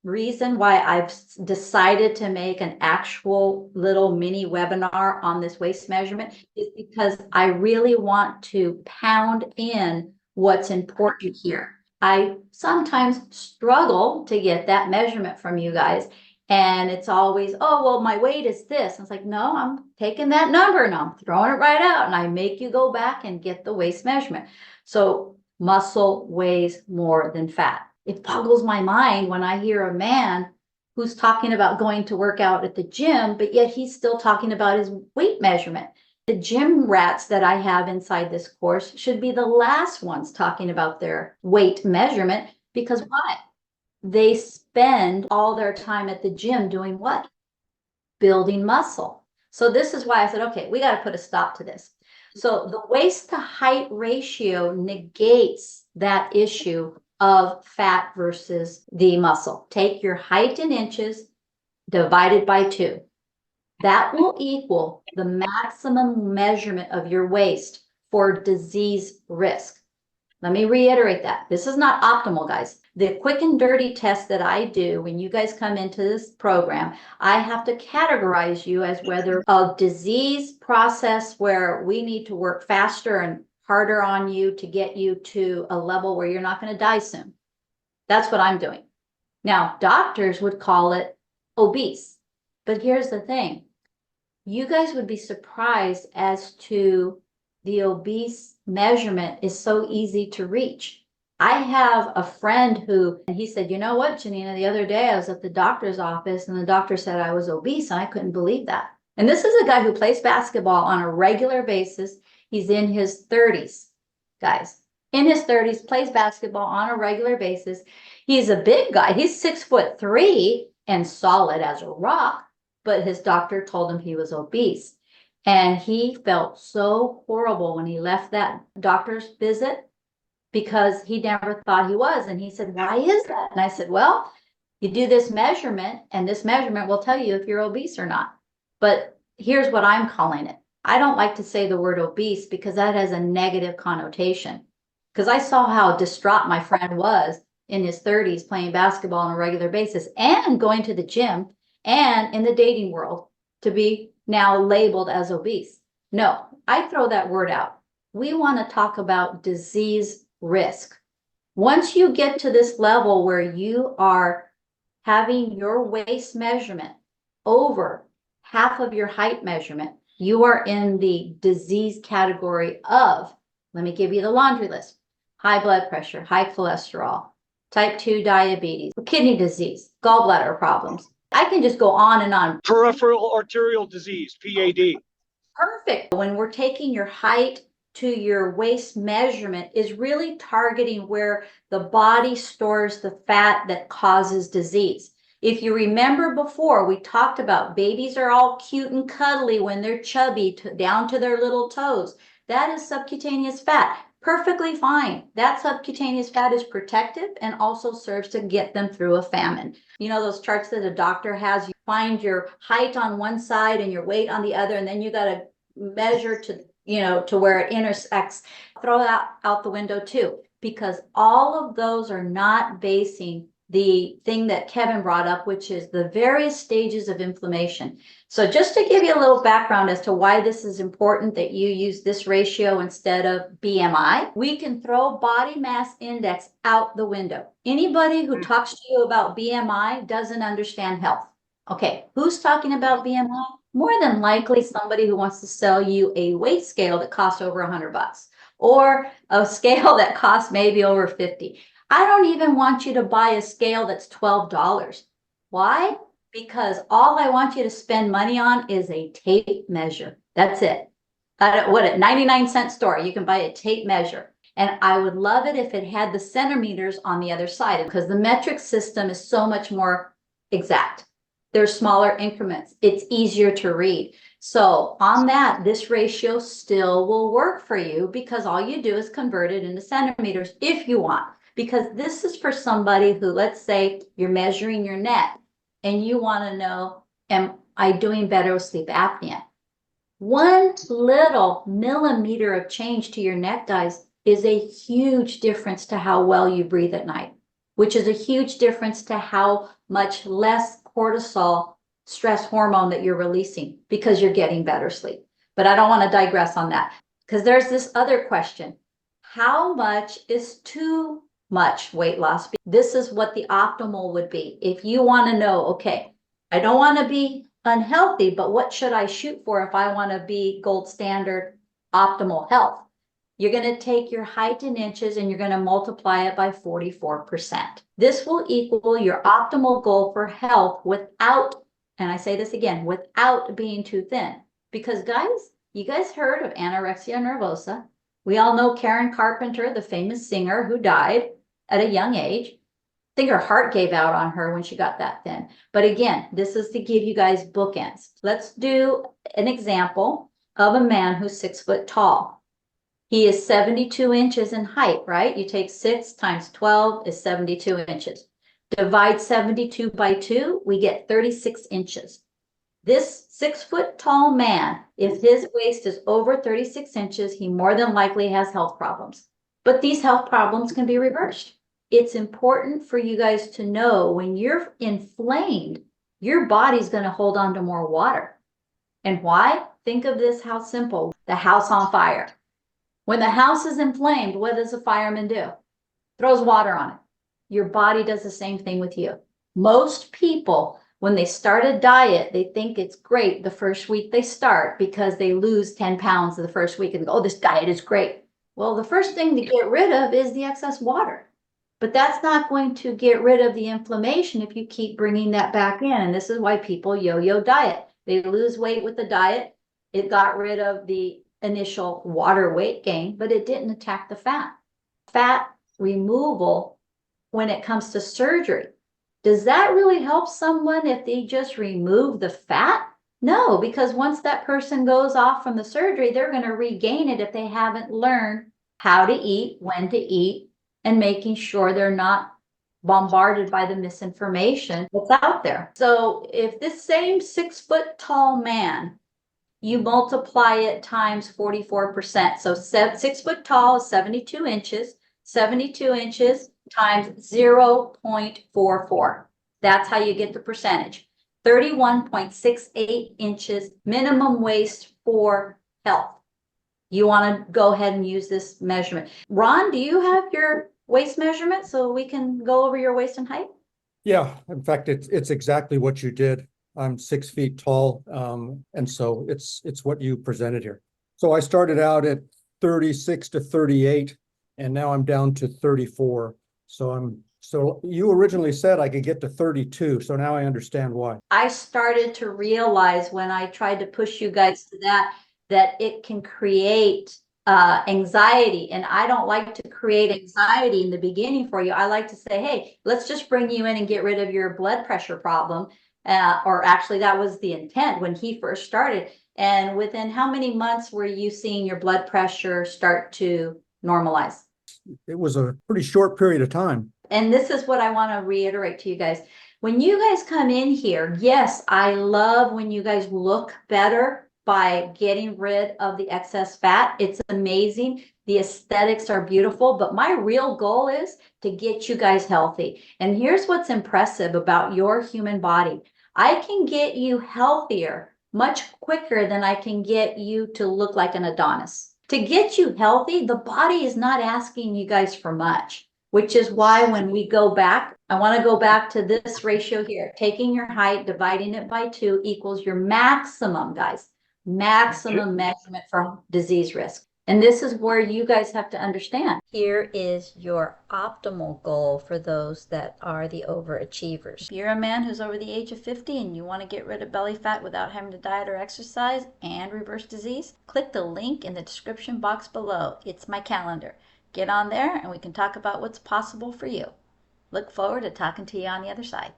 reason why I've decided to make an actual little mini webinar on this waist measurement is because I really want to pound in what's important here. I sometimes struggle to get that measurement from you guys. And it's always, oh, well, my weight is this. And it's like, no, I'm taking that number and I'm throwing it right out. And I make you go back and get the waist measurement. So muscle weighs more than fat. It boggles my mind when I hear a man who's talking about going to work out at the gym, but yet he's still talking about his weight measurement. The gym rats that I have inside this course should be the last ones talking about their weight measurement, because why? They spend all their time at the gym doing what? Building muscle. So this is why I said, okay, we got to put a stop to this. So the waist to height ratio negates that issue of fat versus the muscle. Take your height in inches divided by 2. That will equal the maximum measurement of your waist for disease risk. Let me reiterate that. This is not optimal, guys. The quick and dirty test that I do when you guys come into this program, I have to categorize you as whether a disease process where we need to work faster and harder on you to get you to a level where you're not going to die soon. That's what I'm doing. Now, doctors would call it obese. But here's the thing. You guys would be surprised as to the obese measurement is so easy to reach. I have a friend who, and he said, you know what, Janina, the other day I was at the doctor's office and the doctor said I was obese and I couldn't believe that. And this is a guy who plays basketball on a regular basis. He's in his 30s, guys. In his 30s, plays basketball on a regular basis. He's a big guy. He's 6'3" and solid as a rock, but his doctor told him he was obese. And he felt so horrible when he left that doctor's visit because he never thought he was. And he said, why is that? And I said, well, you do this measurement and this measurement will tell you if you're obese or not. But here's what I'm calling it. I don't like to say the word obese because that has a negative connotation. Because I saw how distraught my friend was in his 30s playing basketball on a regular basis and going to the gym and in the dating world to be now labeled as obese. No, I throw that word out. We want to talk about disease risk. Once you get to this level where you are having your waist measurement over half of your height measurement, you are in the disease category of, let me give you the laundry list: high blood pressure, high cholesterol, type 2 diabetes, kidney disease, gallbladder problems. I can just go on and on. Peripheral arterial disease, PAD. Perfect. When we're taking your height to your waist measurement is really targeting where the body stores the fat that causes disease. If you remember before, we talked about babies are all cute and cuddly when they're chubby down to their little toes. That is subcutaneous fat. Perfectly fine. That subcutaneous fat is protective and also serves to get them through a famine. You know those charts that a doctor has, you find your height on one side and your weight on the other, and then you got to measure to, to where it intersects. Throw that out the window too, because all of those are not basing the thing that Kevin brought up, which is the various stages of inflammation. So just to give you a little background as to why this is important that you use this ratio instead of BMI, we can throw body mass index out the window. Anybody who talks to you about BMI doesn't understand health. Okay, who's talking about BMI? More than likely somebody who wants to sell you a weight scale that costs over $100 or a scale that costs maybe over 50. I don't even want you to buy a scale that's $12. Why? Because all I want you to spend money on is a tape measure. That's it. What at 99-cent store, you can buy a tape measure. And I would love it if it had the centimeters on the other side, because the metric system is so much more exact. There's smaller increments. It's easier to read. So on that, this ratio still will work for you because all you do is convert it into centimeters if you want. Because this is for somebody who, let's say you're measuring your neck and you want to know, am I doing better with sleep apnea? One little millimeter of change to your neck, guys, is a huge difference to how well you breathe at night. which is a huge difference to how much less cortisol stress hormone that you're releasing because you're getting better sleep. But I don't want to digress on that because there's this other question. How much is too much weight loss? This is what the optimal would be. If you want to know, okay, I don't want to be unhealthy, but what should I shoot for if I want to be gold standard optimal health? You're going to take your height in inches and you're going to multiply it by 44%. This will equal your optimal goal for health without, and I say this again, without being too thin. Because guys, you guys heard of anorexia nervosa. We all know Karen Carpenter, the famous singer who died at a young age. I think her heart gave out on her when she got that thin. But again, this is to give you guys bookends. Let's do an example of a man who's 6 foot tall. He is 72 inches in height, right? You take 6 times 12 is 72 inches. Divide 72 by 2, we get 36 inches. This 6 foot tall man, if his waist is over 36 inches, he more than likely has health problems. But these health problems can be reversed. It's important for you guys to know when you're inflamed, your body's going to hold on to more water. And why? Think of this, how simple. The house on fire. When the house is inflamed, what does a fireman do? Throws water on it. Your body does the same thing with you. Most people, when they start a diet, they think it's great the first week they start because they lose 10 pounds the first week and go, oh, this diet is great. Well, the first thing to get rid of is the excess water. But that's not going to get rid of the inflammation if you keep bringing that back in. And this is why people yo-yo diet. They lose weight with the diet. It got rid of the initial water weight gain, but it didn't attack the fat. Fat removal when it comes to surgery. Does that really help someone if they just remove the fat? No, because once that person goes off from the surgery, they're going to regain it if they haven't learned how to eat, when to eat, and making sure they're not bombarded by the misinformation that's out there. So if this same 6 foot tall man, you multiply it times 44%. So 6 foot tall is 72 inches. 72 inches times 0.44. That's how you get the percentage. 31.68 inches minimum waist for health. You want to go ahead and use this measurement. Ron, do you have your waist measurement so we can go over your waist and height? Yeah, in fact, it's exactly what you did. I'm 6 feet tall, and so it's what you presented here. So I started out at 36 to 38, and now I'm down to 34. So you originally said I could get to 32, so now I understand why. I started to realize when I tried to push you guys to that it can create anxiety, and I don't like to create anxiety in the beginning for you. I like to say, hey, let's just bring you in and get rid of your blood pressure problem. Or actually that was the intent when he first started. And within how many months were you seeing your blood pressure start to normalize? It was a pretty short period of time. And this is what I want to reiterate to you guys. When you guys come in here, yes, I love when you guys look better by getting rid of the excess fat. It's amazing. The aesthetics are beautiful, but my real goal is to get you guys healthy. And here's what's impressive about your human body. I can get you healthier much quicker than I can get you to look like an Adonis. To get you healthy, the body is not asking you guys for much, which is why when we go back, I want to go back to this ratio here. Taking your height, dividing it by 2 equals your maximum, guys. Maximum measurement for disease risk. And this is where you guys have to understand. Here is your optimal goal for those that are the overachievers. If you're a man who's over the age of 50 and you want to get rid of belly fat without having to diet or exercise and reverse disease, click the link in the description box below. It's my calendar. Get on there and we can talk about what's possible for you. Look forward to talking to you on the other side.